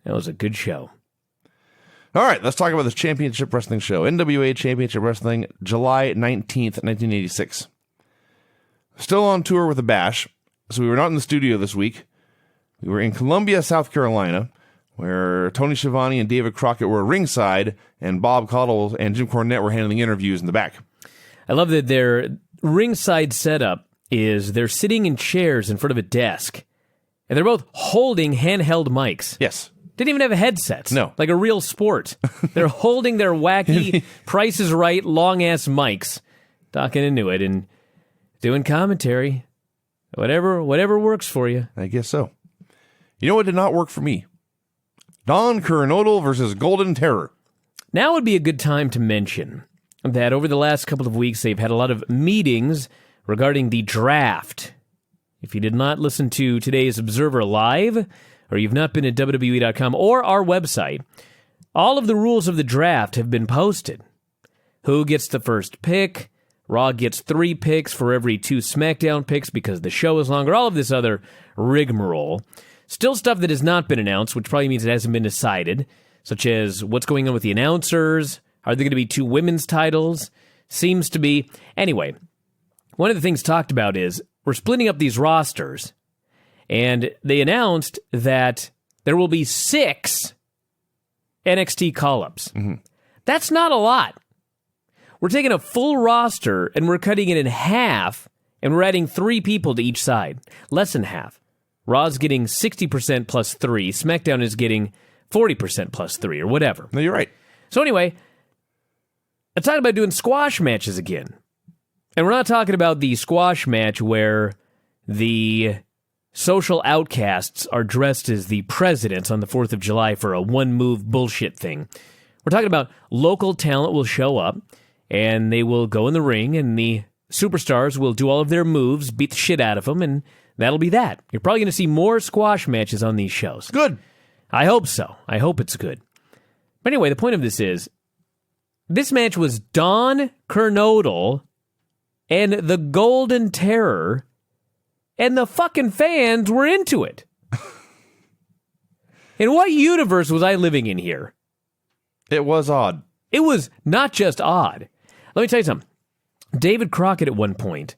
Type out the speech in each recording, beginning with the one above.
That was a good show. All right, let's talk about this championship wrestling show. NWA Championship Wrestling, July 19th, 1986. Still on tour with the Bash, so we were not in the studio this week. We were in Columbia, South Carolina, where Tony Schiavone and David Crockett were ringside, and Bob Caudle and Jim Cornette were handling interviews in the back. I love that their ringside setup is they're sitting in chairs in front of a desk, and they're both holding handheld mics. Yes. Didn't even have headsets. No. Like a real sport. They're holding their wacky Price is Right long-ass mics, talking into it and doing commentary. Whatever works for you. I guess so. You know what did not work for me? Don Kernodle versus Golden Terror. Now would be a good time to mention that over the last couple of weeks, they've had a lot of meetings regarding the draft. If you did not listen to today's Observer Live, or you've not been at WWE.com or our website, all of the rules of the draft have been posted. Who gets the first pick? Raw gets 3 picks for every 2 SmackDown picks because the show is longer. All of this other rigmarole. Still stuff that has not been announced, which probably means it hasn't been decided, such as what's going on with the announcers. Are there going to be 2 women's titles? Seems to be. Anyway, one of the things talked about is we're splitting up these rosters, and they announced that there will be 6 NXT call-ups. Mm-hmm. That's not a lot. We're taking a full roster, and we're cutting it in half, and we're adding 3 people to each side. Less than half. Raw's getting 60% plus 3. SmackDown is getting 40% plus 3, or whatever. No, you're right. So anyway, I'm talking about doing squash matches again. And we're not talking about the squash match where the social outcasts are dressed as the presidents on the 4th of July for a one-move bullshit thing. We're talking about local talent will show up, and they will go in the ring, and the superstars will do all of their moves, beat the shit out of them, and that'll be that. You're probably going to see more squash matches on these shows. Good. I hope so. I hope it's good. But anyway, the point of this is, this match was Don Kernodle and the Golden Terror, and the fucking fans were into it. In what universe was I living in here? It was odd. It was not just odd. Let me tell you something. David Crockett at one point,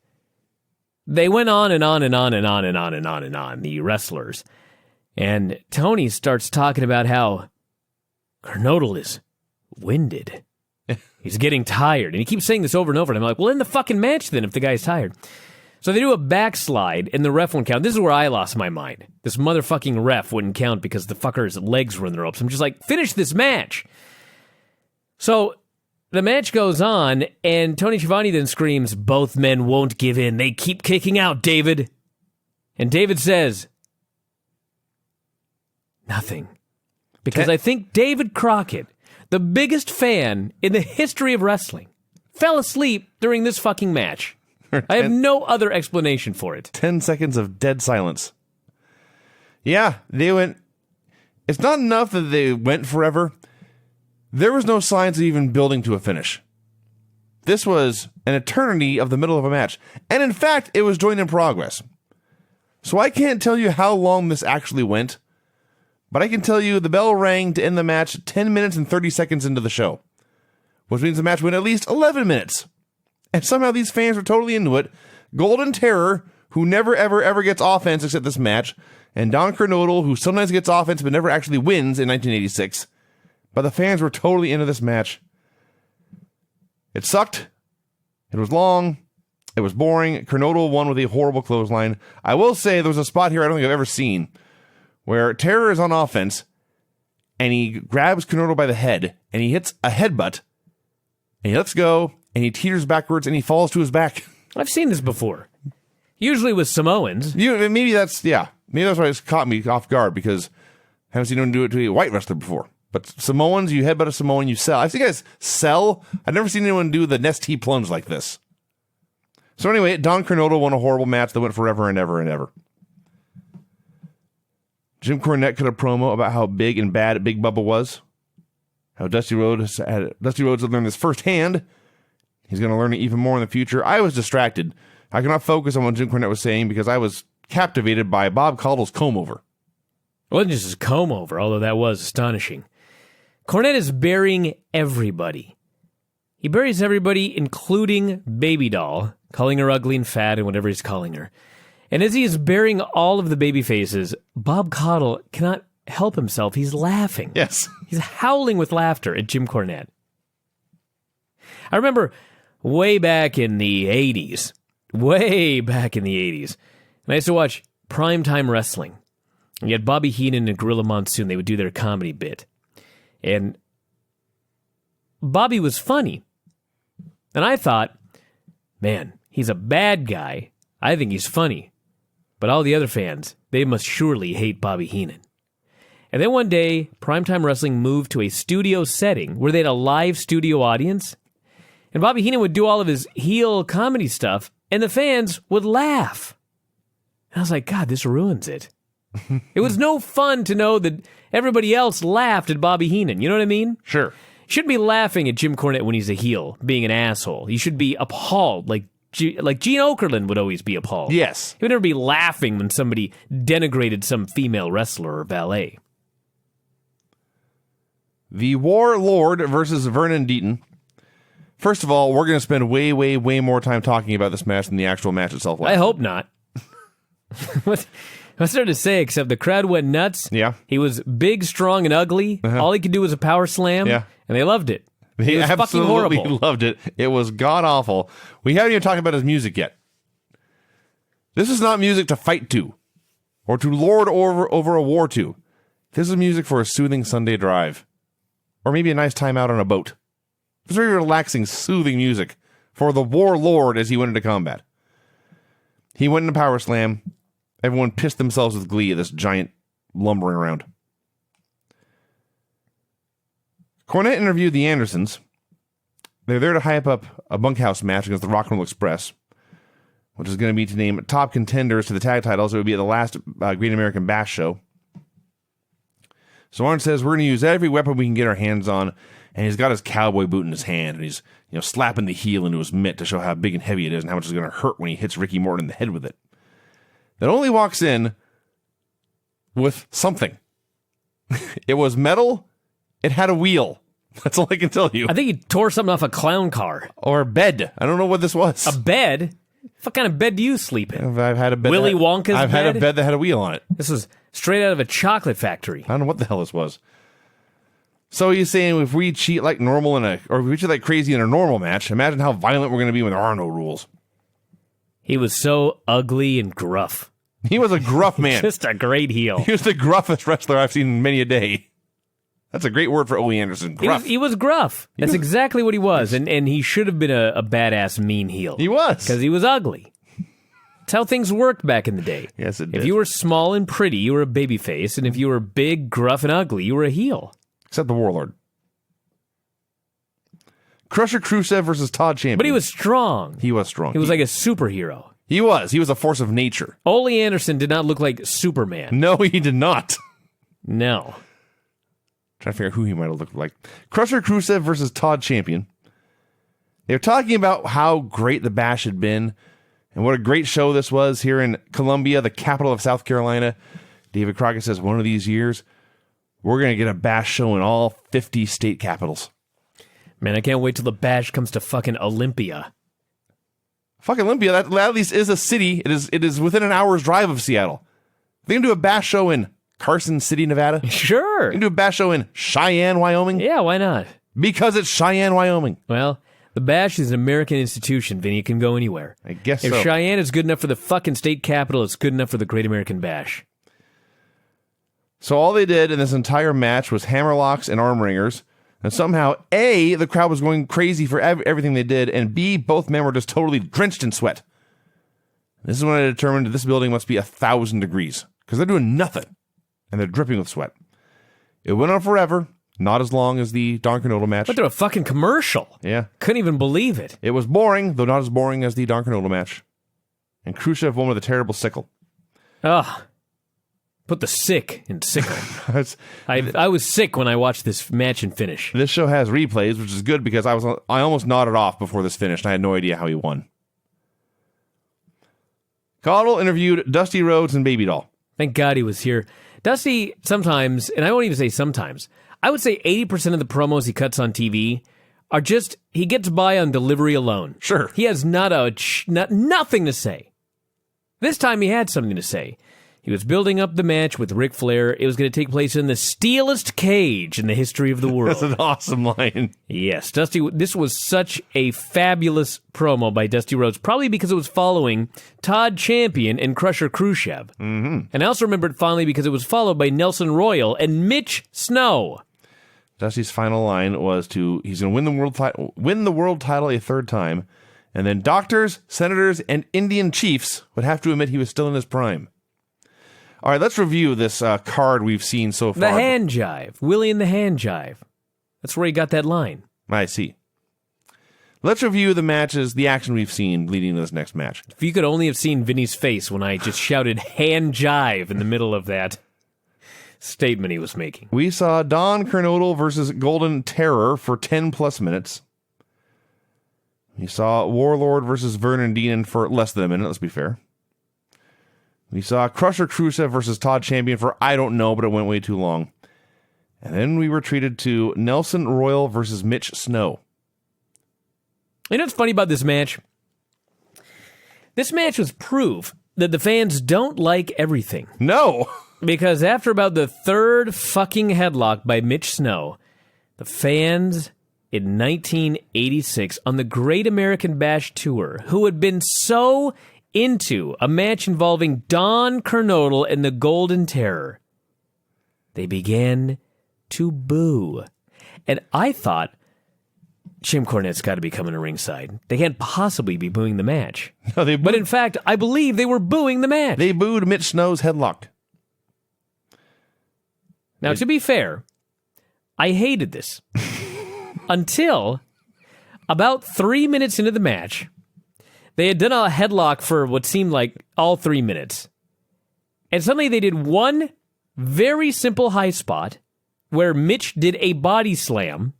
they went on and on and on and on and on and on and on, the wrestlers. And Tony starts talking about how Kernodle is winded. He's getting tired. And he keeps saying this over and over. And I'm like, well, in the fucking match then, if the guy's tired. So they do a backslide, and the ref won't count. This is where I lost my mind. This motherfucking ref wouldn't count because the fucker's legs were in the ropes. I'm just like, finish this match. So the match goes on, and Tony Schiavone then screams, both men won't give in. They keep kicking out, David. And David says, nothing. Because I think David Crockett, the biggest fan in the history of wrestling, fell asleep during this fucking match. I have no other explanation for it. 10 seconds of dead silence. Yeah, they went... It's not enough that they went forever. There was no signs of even building to a finish. This was an eternity of the middle of a match. And in fact, it was joined in progress. So I can't tell you how long this actually went, but I can tell you the bell rang to end the match 10 minutes and 30 seconds into the show, which means the match went at least 11 minutes. And somehow these fans were totally into it. Golden Terror, who never, ever, ever gets offense except this match, and Don Kernodle, who sometimes gets offense but never actually wins in 1986. But the fans were totally into this match. It sucked. It was long. It was boring. Kernodle won with a horrible clothesline. I will say there was a spot here I don't think I've ever seen where Terror is on offense, and he grabs Kernodle by the head, and he hits a headbutt, and he lets go, and he teeters backwards, and he falls to his back. I've seen this before. Usually with Samoans. Maybe that's why it's caught me off guard, because I haven't seen anyone do it to a white wrestler before. But Samoans, you headbutt a Samoan, you sell. I've seen guys sell. I've never seen anyone do the Nestea plunge like this. So anyway, Don Kernodle won a horrible match that went forever and ever and ever. Jim Cornette cut a promo about how big and bad Big Bubba was. How Dusty Rhodes had learned this firsthand. He's going to learn it even more in the future. I was distracted. I could not focus on what Jim Cornette was saying because I was captivated by Bob Caudle's comb over. It wasn't just his comb over, although that was astonishing. Cornette is burying everybody. He buries everybody, including Baby Doll, calling her ugly and fat and whatever he's calling her. And as he is burying all of the baby faces, Bob Caudle cannot help himself. He's laughing. Yes. He's howling with laughter at Jim Cornette. I remember way back in the 80s, and I used to watch primetime wrestling. And you had Bobby Heenan and Gorilla Monsoon. They would do their comedy bit. And Bobby was funny. And I thought, man, he's a bad guy. I think he's funny. But all the other fans, they must surely hate Bobby Heenan. And then one day, primetime wrestling moved to a studio setting where they had a live studio audience. And Bobby Heenan would do all of his heel comedy stuff, and the fans would laugh. And I was like, God, this ruins it. It was no fun to know that everybody else laughed at Bobby Heenan. You know what I mean? Sure. You shouldn't be laughing at Jim Cornette when he's a heel, being an asshole. You should be appalled, like Gene Okerlund would always be appalled. Yes. He would never be laughing when somebody denigrated some female wrestler or ballet. The Warlord versus Vernon Deaton. First of all, we're going to spend way, way, way more time talking about this match than the actual match itself was. I hope not. What's there to say except the crowd went nuts? Yeah. He was big, strong, and ugly. All he could do was a power slam. Yeah. And they loved it. They It was fucking absolutely horrible. loved it. It was god-awful. We haven't even talked about his music yet. This is not music to fight to, or to lord over a war to. This is music for a soothing Sunday drive, or maybe a nice time out on a boat. It's very relaxing, soothing music for the Warlord as he went into combat. He went into power slam. Everyone pissed themselves with glee at this giant lumbering around. Cornette interviewed the Andersons. They're there to hype up a bunkhouse match against the Rock and Roll Express, which is going to be to name top contenders to the tag titles. It would be at the last Great American Bash show. So Arn says, we're going to use every weapon we can get our hands on, and he's got his cowboy boot in his hand, and he's slapping the heel into his mitt to show how big and heavy it is and how much it's going to hurt when he hits Ricky Morton in the head with it. Then only walks in with something. It was metal. It had a wheel. That's all I can tell you. I think he tore something off a clown car. Or a bed. I don't know what this was. A bed? What kind of bed do you sleep in? I've had a bed. Willy Wonka's I've bed? had a bed that had a wheel on it. This was straight out of a chocolate factory. I don't know what the hell this was. So he's saying if we cheat like normal or if we cheat like crazy in a normal match, imagine how violent we're going to be when there are no rules. He was so ugly and gruff. He was a gruff man. Just a great heel. He was the gruffest wrestler I've seen in many a day. That's a great word for Ole Anderson. Gruff. He was gruff. That's exactly what he was. And he should have been a badass mean heel. He was. Because he was ugly. That's how things worked back in the day. Yes, it did. If you were small and pretty, you were a babyface. And if you were big, gruff, and ugly, you were a heel. Except the Warlord. Crusher Khrushchev versus Todd Champion. But he was strong. He was strong. He was like a superhero. He was. He was a force of nature. Ole Anderson did not look like Superman. No, he did not. No. Trying to figure out who he might have looked like. Crusher Khrushchev versus Todd Champion. They were talking about how great the Bash had been and what a great show this was here in Columbia, the capital of South Carolina. David Crockett says one of these years, we're going to get a Bash show in all 50 state capitals. Man, I can't wait till the Bash comes to fucking Olympia. Fucking Olympia, that at least is a city. It is within an hour's drive of Seattle. They can do a Bash show in Carson City, Nevada. Sure. They can do a Bash show in Cheyenne, Wyoming. Yeah, why not? Because it's Cheyenne, Wyoming. Well, the Bash is an American institution, Vinny. It can go anywhere. I guess if so. If Cheyenne is good enough for the fucking state capital, it's good enough for the Great American Bash. So all they did in this entire match was hammerlocks and arm wringers. And somehow, A, the crowd was going crazy for everything they did, and B, both men were just totally drenched in sweat. This is when I determined that this building must be 1,000 degrees, because they're doing nothing, and they're dripping with sweat. It went on forever, not as long as the Don Kernodle match. But they're a fucking commercial. Yeah. Couldn't even believe it. It was boring, though not as boring as the Don Kernodle match. And Khrushchev won with a terrible sickle. Ugh. Put the sick in sickle. It's- I was sick when I watched this match and finish. This show has replays, which is good because I almost nodded off before this finished. I had no idea how he won. Caudle interviewed Dusty Rhodes and Baby Doll. Thank God he was here. Dusty sometimes, and I won't even say sometimes, I would say 80% of the promos he cuts on TV are just, he gets by on delivery alone. Sure. He has nothing to say. This time he had something to say. He was building up the match with Ric Flair. It was going to take place in the steelest cage in the history of the world. That's an awesome line. Yes, Dusty, this was such a fabulous promo by Dusty Rhodes, probably because it was following Todd Champion and Crusher Khrushchev. Mm-hmm. And I also remember it finally because it was followed by Nelson Royal and Mitch Snow. Dusty's final line was he's going to win the world title a third time, and then doctors, senators, and Indian chiefs would have to admit he was still in his prime. All right, let's review this card we've seen so far. The hand jive. Willie and the hand jive. That's where he got that line. I see. Let's review the matches, the action we've seen leading to this next match. If you could only have seen Vinny's face when I just shouted hand jive in the middle of that statement he was making. We saw Don Kernodle versus Golden Terror for 10-plus minutes. We saw Warlord versus Vernon Deanon for less than a minute, let's be fair. We saw Crusher Khrushchev versus Todd Champion for I don't know, but it went way too long. And then we were treated to Nelson Royal versus Mitch Snow. You know what's funny about this match? This match was proof that the fans don't like everything. No! Because after about the third fucking headlock by Mitch Snow, the fans in 1986 on the Great American Bash Tour, who had been so into a match involving Don Kernodle and the Golden Terror, they began to boo. And I thought, Jim Cornette's got to be coming to ringside. They can't possibly be booing the match. No, but in fact, I believe they were booing the match. They booed Mitch Snow's headlock. Now, to be fair, I hated this. Until about 3 minutes into the match, they had done a headlock for what seemed like all 3 minutes. And suddenly they did one very simple high spot where Mitch did a body slam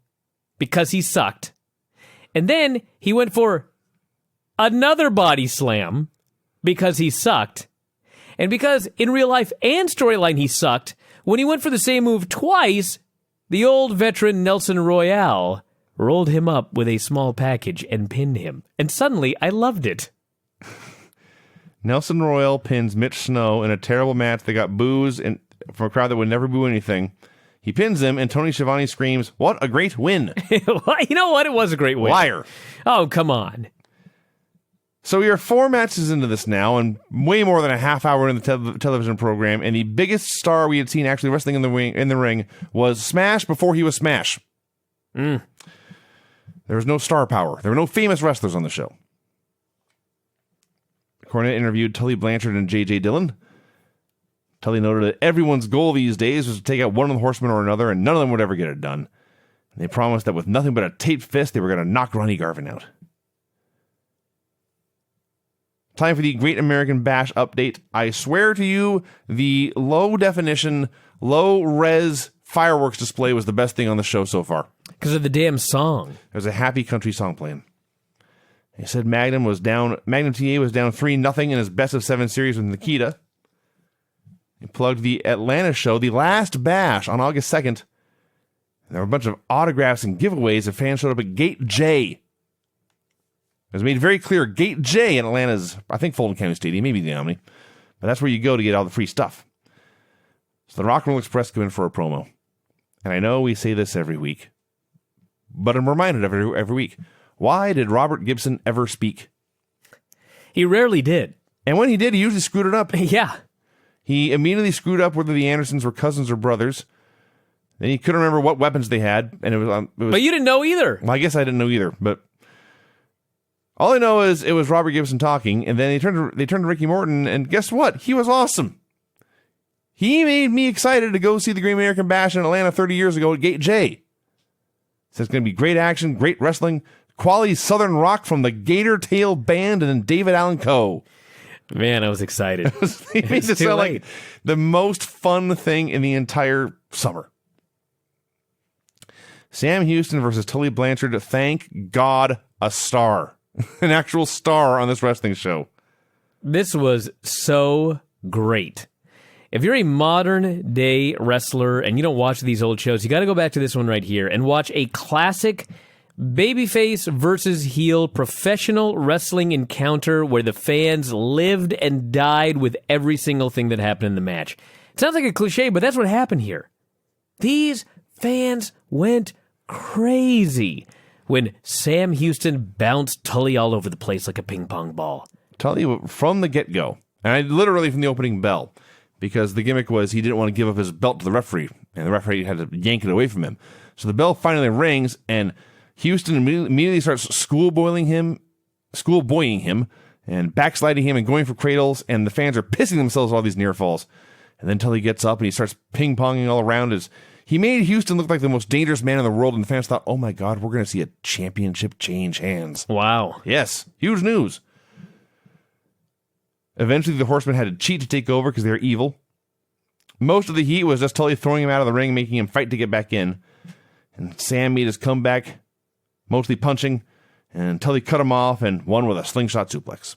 because he sucked. And then he went for another body slam because he sucked. And because in real life and storyline he sucked, when he went for the same move twice, the old veteran Nelson Royale rolled him up with a small package and pinned him. And suddenly, I loved it. Nelson Royal pins Mitch Snow in a terrible match that got boos from a crowd that would never boo anything. He pins him, and Tony Schiavone screams, "What a great win!" You know what? It was a great win. Liar. Oh, come on. So we are 4 matches into this now, and way more than a half hour in the television program, and the biggest star we had seen actually wrestling in the ring was Smash before he was Smash. There was no star power. There were no famous wrestlers on the show. Cornette interviewed Tully Blanchard and J.J. Dillon. Tully noted that everyone's goal these days was to take out one of the horsemen or another, and none of them would ever get it done. And they promised that with nothing but a taped fist, they were going to knock Ronnie Garvin out. Time for the Great American Bash update. I swear to you, the low-definition, low-res fireworks display was the best thing on the show so far. Because of the damn song. There's a happy country song playing. He said Magnum TA was down 3-0 in his best of 7 series with Nikita. He plugged the Atlanta show, the last Bash, on August 2nd. There were a bunch of autographs and giveaways if fans showed up at Gate J. It was made very clear, Gate J in Atlanta's, I think, Fulton County Stadium, maybe the Omni. But that's where you go to get all the free stuff. So the Rock and Roll Express come in for a promo. And I know we say this every week, but I'm reminded of it every week. Why did Robert Gibson ever speak? He rarely did. And when he did, he usually screwed it up. Yeah. He immediately screwed up whether the Andersons were cousins or brothers. Then he couldn't remember what weapons they had. And it was but you didn't know either. Well, I guess I didn't know either, but all I know is it was Robert Gibson talking, and then they turned to Ricky Morton, and guess what? He was awesome. He made me excited to go see the Great American Bash in Atlanta 30 years ago at Gate J. So it's going to be great action, great wrestling, quality Southern rock from the Gator Tail Band and then David Allen Coe. Man, I was excited. It made it sound like the most fun thing in the entire summer. Sam Houston versus Tully Blanchard. Thank God, a star. An actual star on this wrestling show. This was so great. If you're a modern day wrestler and you don't watch these old shows, you got to go back to this one right here and watch a classic babyface versus heel professional wrestling encounter where the fans lived and died with every single thing that happened in the match. It sounds like a cliche, but that's what happened here. These fans went crazy when Sam Houston bounced Tully all over the place like a ping pong ball. Tully, from the get-go, and I literally from the opening bell, because the gimmick was he didn't want to give up his belt to the referee, and the referee had to yank it away from him. So the bell finally rings, and Houston immediately starts schoolboying him, and backsliding him and going for cradles, and the fans are pissing themselves with all these near falls. And then Tully gets up and he starts ping-ponging all around. He made Houston look like the most dangerous man in the world, and the fans thought, oh my God, we're going to see a championship change hands. Wow. Yes, huge news. Eventually, the Horsemen had to cheat to take over because they're evil. Most of the heat was just Tully throwing him out of the ring, making him fight to get back in. And Sam made his comeback, mostly punching, and Tully cut him off and won with a slingshot suplex.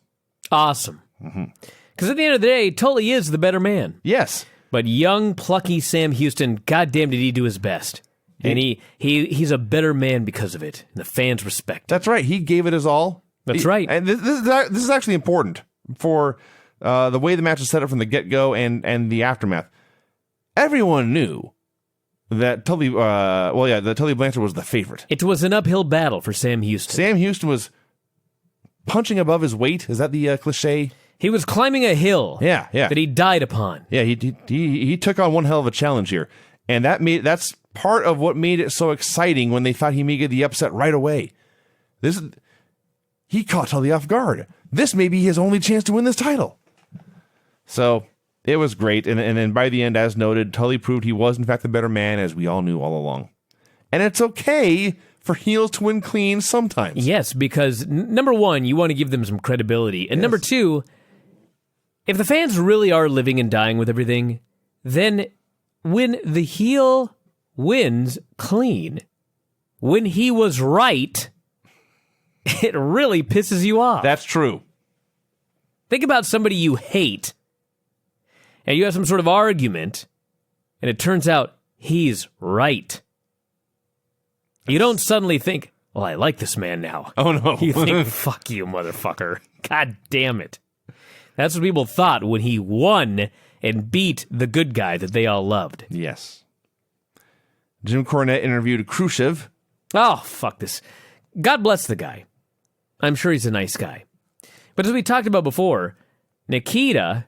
Awesome. Because at the end of the day, Tully is the better man. Yes. But young, plucky Sam Houston, goddamn did he do his best. And he's a better man because of it. And the fans respect him. That's right. He gave it his all. That's right. And this is actually important for the way the match is set up from the get-go and the aftermath. Everyone knew that Tully, that Tully Blanchard was the favorite. It was an uphill battle for Sam Houston. Sam Houston was punching above his weight. Is that the cliche? He was climbing a hill that he died upon. Yeah, he took on one hell of a challenge here. And that's part of what made it so exciting when they thought he may get the upset right away. He caught Tully off guard. This may be his only chance to win this title. So it was great. And then by the end, as noted, Tully proved he was in fact the better man, as we all knew all along. And it's okay for heels to win clean sometimes. Yes, because number one, you want to give them some credibility. And number two, if the fans really are living and dying with everything, then when the heel wins clean, when he was right, it really pisses you off. That's true. Think about somebody you hate, and you have some sort of argument, and it turns out he's right. You don't suddenly think, well, I like this man now. Oh, no. You think, fuck you, motherfucker. God damn it. That's what people thought when he won and beat the good guy that they all loved. Yes. Jim Cornette interviewed Khrushchev. Oh, fuck this. God bless the guy. I'm sure he's a nice guy. But as we talked about before, Nikita,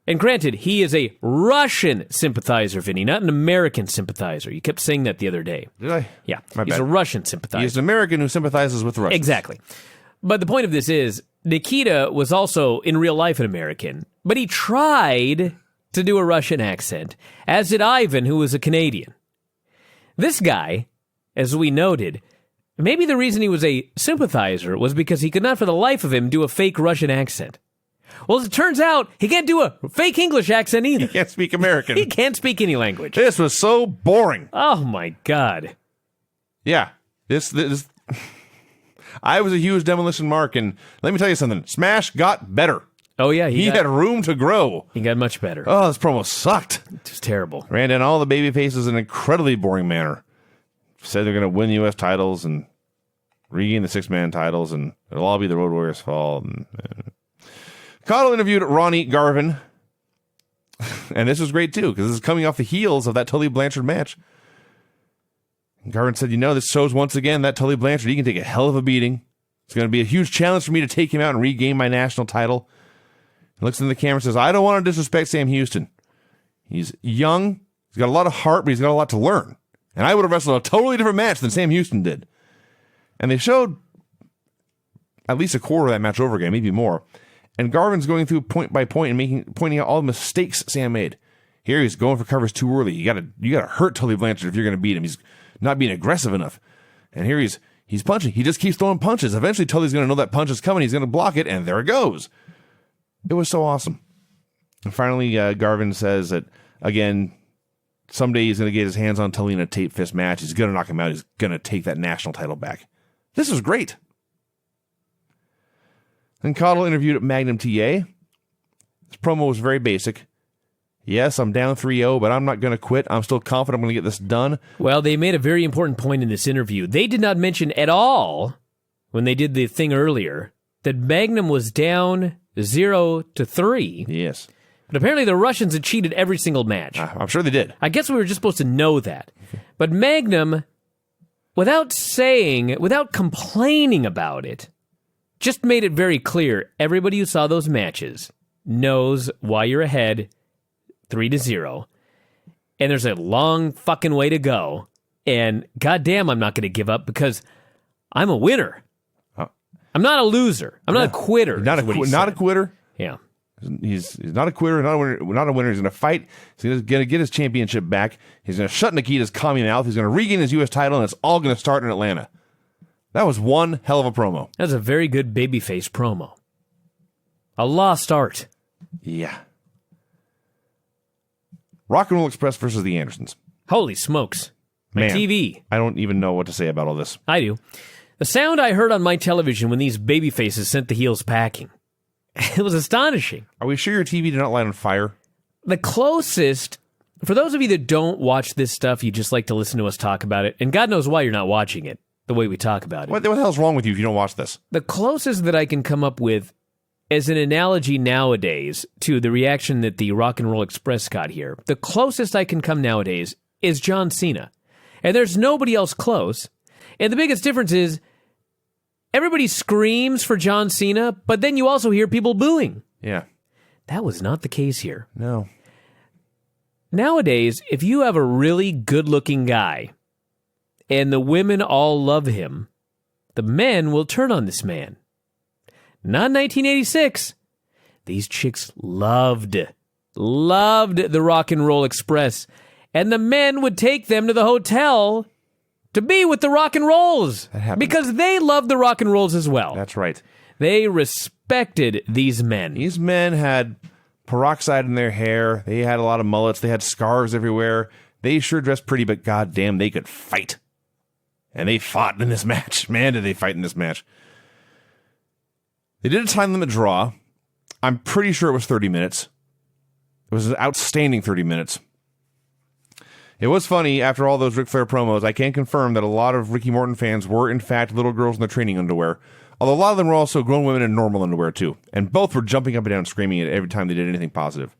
and granted, he is a Russian sympathizer, Vinny, not an American sympathizer. You kept saying that the other day. Did I? Yeah, My he's bad. a Russian sympathizer. He's an American who sympathizes with the Russians. Exactly. But the point of this is, Nikita was also, in real life, an American, but he tried to do a Russian accent, as did Ivan, who was a Canadian. This guy, as we noted, maybe the reason he was a sympathizer was because he could not for the life of him do a fake Russian accent. Well, as it turns out, he can't do a fake English accent either. He can't speak American. He can't speak any language. This was so boring. Oh, my God. Yeah. This I was a huge Demolition Mark, and let me tell you something. Smash got better. Oh, yeah. He had room to grow. He got much better. Oh, this promo sucked. It was terrible. Ran down all the baby faces in an incredibly boring manner. Said they're going to win the U.S. titles and regain the six-man titles, and it'll all be the Road Warriors' fault. Kernodle interviewed Ronnie Garvin, and this was great, too, because this is coming off the heels of that Tully Blanchard match. And Garvin said, this shows once again that Tully Blanchard, he can take a hell of a beating. It's going to be a huge challenge for me to take him out and regain my national title. He looks in the camera and says, I don't want to disrespect Sam Houston. He's young, he's got a lot of heart, but he's got a lot to learn. And I would have wrestled a totally different match than Sam Houston did. And they showed at least a quarter of that match over again, maybe more. And Garvin's going through point by point and pointing out all the mistakes Sam made. Here he's going for covers too early. You gotta hurt Tully Blanchard if you're gonna beat him. He's not being aggressive enough. And here he's punching. He just keeps throwing punches. Eventually Tully's gonna know that punch is coming. He's gonna block it, and there it goes. It was so awesome. And finally, Garvin says that again, someday he's gonna get his hands on Tully in a tape fist match. He's gonna knock him out. He's gonna take that national title back. This is great. Then Kernodle interviewed Magnum TA. His promo was very basic. Yes, I'm down 3-0, but I'm not going to quit. I'm still confident I'm going to get this done. Well, they made a very important point in this interview. They did not mention at all, when they did the thing earlier, that Magnum was down 0-3. Yes. But apparently the Russians had cheated every single match. I'm sure they did. I guess we were just supposed to know that. But Magnum, without complaining about it, just made it very clear. Everybody who saw those matches knows why you're ahead 3-0. And there's a long fucking way to go. And goddamn, I'm not going to give up because I'm a winner. I'm not a loser. I'm not a quitter. Not a quitter. Yeah. He's not a quitter, not a winner. He's going to fight. He's going to get his championship back. He's going to shut Nikita's commie mouth. He's going to regain his U.S. title, and it's all going to start in Atlanta. That was one hell of a promo. That's a very good babyface promo. A lost art. Yeah. Rock and Roll Express versus the Andersons. Holy smokes. My TV. I don't even know what to say about all this. I do. The sound I heard on my television when these babyfaces sent the heels packing. It was astonishing. Are we sure your TV did not light on fire? The closest, for those of you that don't watch this stuff, you just like to listen to us talk about it, and God knows why you're not watching it, the way we talk about it. What the hell's wrong with you if you don't watch this? The closest that I can come up with as an analogy nowadays to the reaction that the Rock and Roll Express got here, the closest I can come nowadays is John Cena. And there's nobody else close. And the biggest difference is everybody screams for John Cena, but then you also hear people booing. Yeah. That was not the case here. No. Nowadays, if you have a really good-looking guy and the women all love him, the men will turn on this man. Not in 1986. These chicks loved the Rock and Roll Express, and the men would take them to the hotel to be with the Rock and Rolls because they loved the Rock and Rolls as well. That's right. They respected these men. These men had peroxide in their hair. They had a lot of mullets. They had scars everywhere. They sure dressed pretty, but goddamn, they could fight. And they fought in this match. Man, did they fight in this match. They did a time limit draw. I'm pretty sure it was 30 minutes. It was an outstanding 30 minutes. It was funny, after all those Ric Flair promos, I can confirm that a lot of Ricky Morton fans were, in fact, little girls in their training underwear. Although a lot of them were also grown women in normal underwear, too. And both were jumping up and down screaming it every time they did anything positive.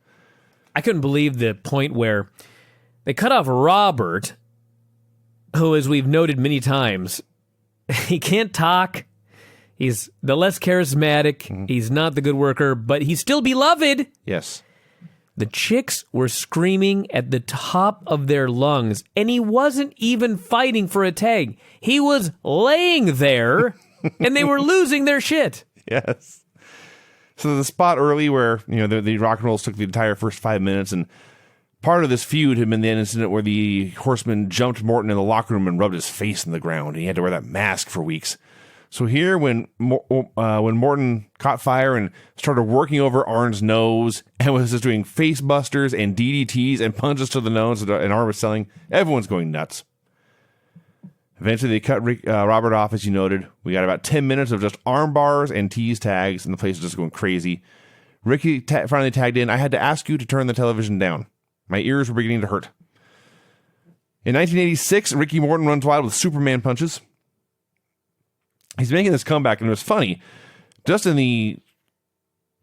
I couldn't believe the point where they cut off Robert, who, as we've noted many times, he can't talk. He's the less charismatic. Mm-hmm. He's not the good worker, but he's still beloved. Yes. The chicks were screaming at the top of their lungs, and he wasn't even fighting for a tag. He was laying there, and they were losing their shit. Yes. So the spot early where, the Rock and Rolls took the entire first 5 minutes, and part of this feud had been the incident where the Horseman jumped Morton in the locker room and rubbed his face in the ground, and he had to wear that mask for weeks. So here, when Morton caught fire and started working over Arn's nose and was just doing face busters and DDTs and punches to the nose and Arn was selling, everyone's going nuts. Eventually, they cut Robert off, as you noted. We got about 10 minutes of just arm bars and tease tags, and the place was just going crazy. Ricky finally tagged in. I had to ask you to turn the television down. My ears were beginning to hurt. In 1986, Ricky Morton runs wild with Superman punches. He's making this comeback, and it was funny. Just in the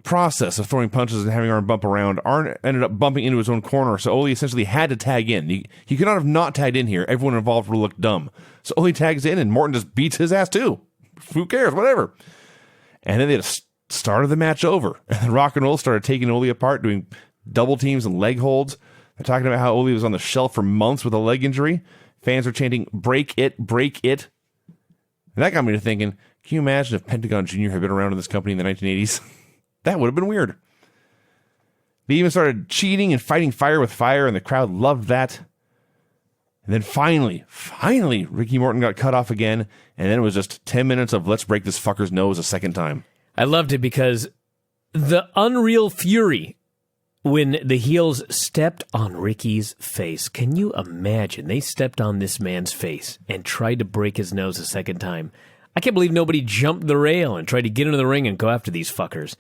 process of throwing punches and having Arn bump around, Arn ended up bumping into his own corner, so Ole essentially had to tag in. He could not have not tagged in here. Everyone involved would look dumb. So Ole tags in, and Morton just beats his ass too. Who cares? Whatever. And then they just started the match over. And Rock and Roll started taking Ole apart, doing double teams and leg holds. They're talking about how Ole was on the shelf for months with a leg injury. Fans are chanting, "Break it, break it." And that got me to thinking, can you imagine if Pentagon Jr. had been around in this company in the 1980s? That would have been weird. They even started cheating and fighting fire with fire, and the crowd loved that. And then finally, Ricky Morton got cut off again, and then it was just 10 minutes of let's break this fucker's nose a second time. I loved it because the unreal fury when the heels stepped on Ricky's face. Can you imagine? They stepped on this man's face and tried to break his nose a second time. I can't believe nobody jumped the rail and tried to get into the ring and go after these fuckers.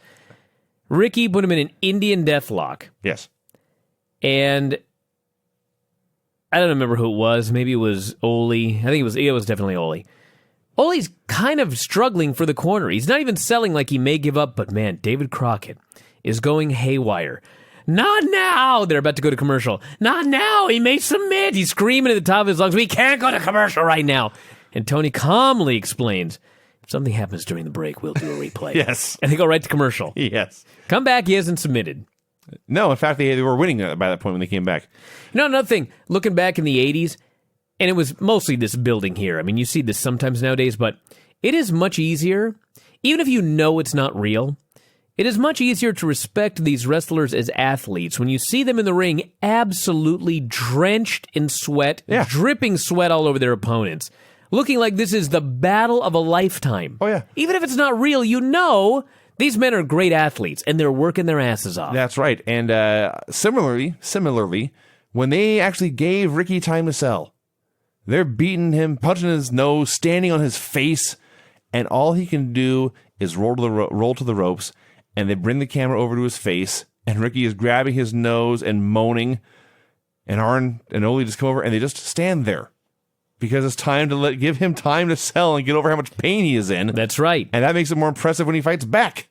Ricky put him in an Indian deathlock. Yes. And I don't remember who it was. Maybe it was Ole. I think it was definitely Ole. Ole's kind of struggling for the corner. He's not even selling like he may give up, but man, David Crockett is going haywire. Not now! They're about to go to commercial. Not now! He may submit! He's screaming at the top of his lungs, we can't go to commercial right now! And Tony calmly explains, if something happens during the break, we'll do a replay. Yes. And they go right to commercial. Yes. Come back, he hasn't submitted. No, in fact, they were winning by that point when they came back. You know, another thing, looking back in the 80s, and it was mostly this building here. I mean, you see this sometimes nowadays, but it is much easier, even if you know it's not real, it is much easier to respect these wrestlers as athletes when you see them in the ring absolutely drenched in sweat, dripping sweat all over their opponents, looking like this is the battle of a lifetime. Oh, yeah. Even if it's not real, you know these men are great athletes, and they're working their asses off. That's right. And similarly, when they actually gave Ricky time to sell, they're beating him, punching his nose, standing on his face, and all he can do is roll to the ropes, and they bring the camera over to his face, and Ricky is grabbing his nose and moaning, and Arn and Ole just come over, and they just stand there because it's time to give him time to sell and get over how much pain he is in. That's right. And that makes it more impressive when he fights back.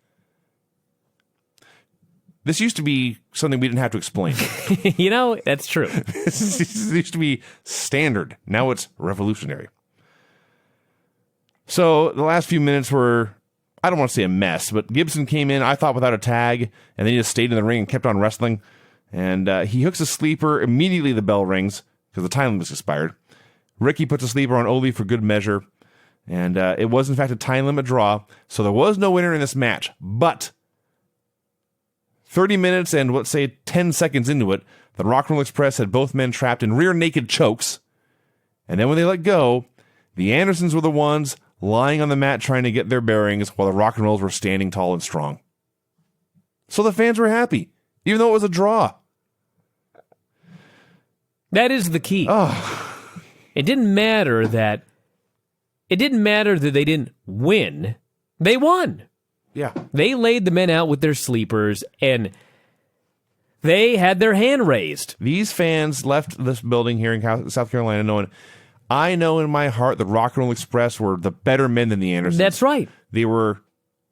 This used to be something we didn't have to explain. You know, that's true. This used to be standard. Now it's revolutionary. So the last few minutes were, I don't want to say a mess, but Gibson came in, I thought, without a tag, and then he just stayed in the ring and kept on wrestling. And he hooks a sleeper. Immediately the bell rings because the time limit was expired. Ricky puts a sleeper on Ole for good measure. And it was, in fact, a time limit draw. So there was no winner in this match. But 30 minutes and, let's say, 10 seconds into it, the Rock and Roll Express had both men trapped in rear naked chokes. And then when they let go, the Andersons were the ones lying on the mat trying to get their bearings while the Rock and Rolls were standing tall and strong. So the fans were happy, even though it was a draw. That is the key. Oh. It didn't matter that they didn't win. They won. Yeah. They laid the men out with their sleepers, and they had their hand raised. These fans left this building here in South Carolina knowing, I know in my heart the Rock and Roll Express were the better men than the Andersons. That's right. They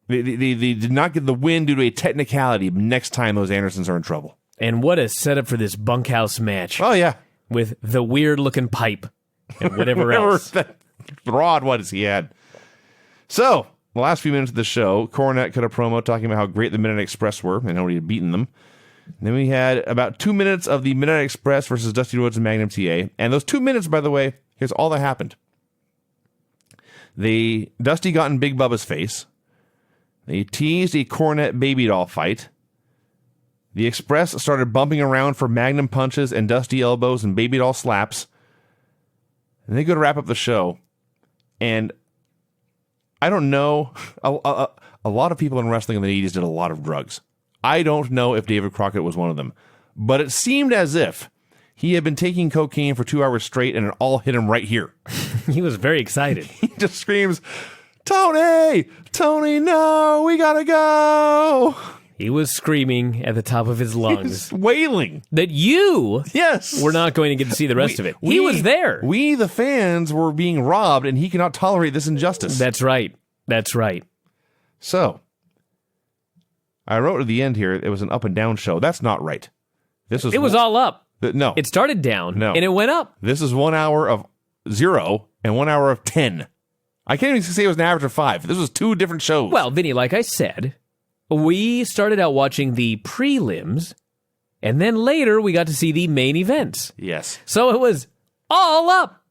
did not get the win due to a technicality. Next time those Andersons are in trouble. And what a setup for this bunkhouse match. Oh, yeah. With the weird-looking pipe and whatever else. That rod was he had. So, the last few minutes of the show, Cornette cut a promo talking about how great the Midnight Express were and how he had beaten them. And then we had about 2 minutes of the Midnight Express versus Dusty Rhodes and Magnum TA. And those 2 minutes, by the way, here's all that happened. Dusty got in Big Bubba's face. They teased a Cornette baby doll fight. The Express started bumping around for Magnum punches and Dusty elbows and baby doll slaps. And they go to wrap up the show. And I don't know, a lot of people in wrestling in the 80s did a lot of drugs. I don't know if David Crockett was one of them. But it seemed as if he had been taking cocaine for 2 hours straight and it all hit him right here. He was very excited. He just screams, Tony, no, we gotta go. He was screaming at the top of his lungs. Wailing. That you were not going to get to see the rest of it. He was there. We, the fans, were being robbed, and he cannot tolerate this injustice. That's right. That's right. So, I wrote at the end here, it was an up and down show. That's not right. It was all up. No. It started down, No. and it went up. This is 1 hour of 0 and 1 hour of 10. I can't even say it was an average of 5. This was 2 different shows. Well, Vinny, like I said, we started out watching the prelims, and then later we got to see the main events. Yes. So it was all up.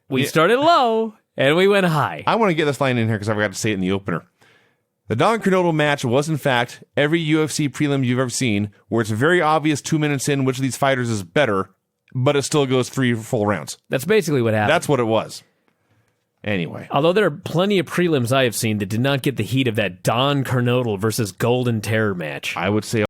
We started low, and we went high. I want to get this line in here because I forgot to say it in the opener. The Don Kernodle match was, in fact, every UFC prelim you've ever seen, where it's very obvious 2 minutes in which of these fighters is better, but it still goes 3 full rounds. That's basically what happened. That's what it was. Anyway. Although there are plenty of prelims I have seen that did not get the heat of that Don Kernodle versus Golden Terror match. I would say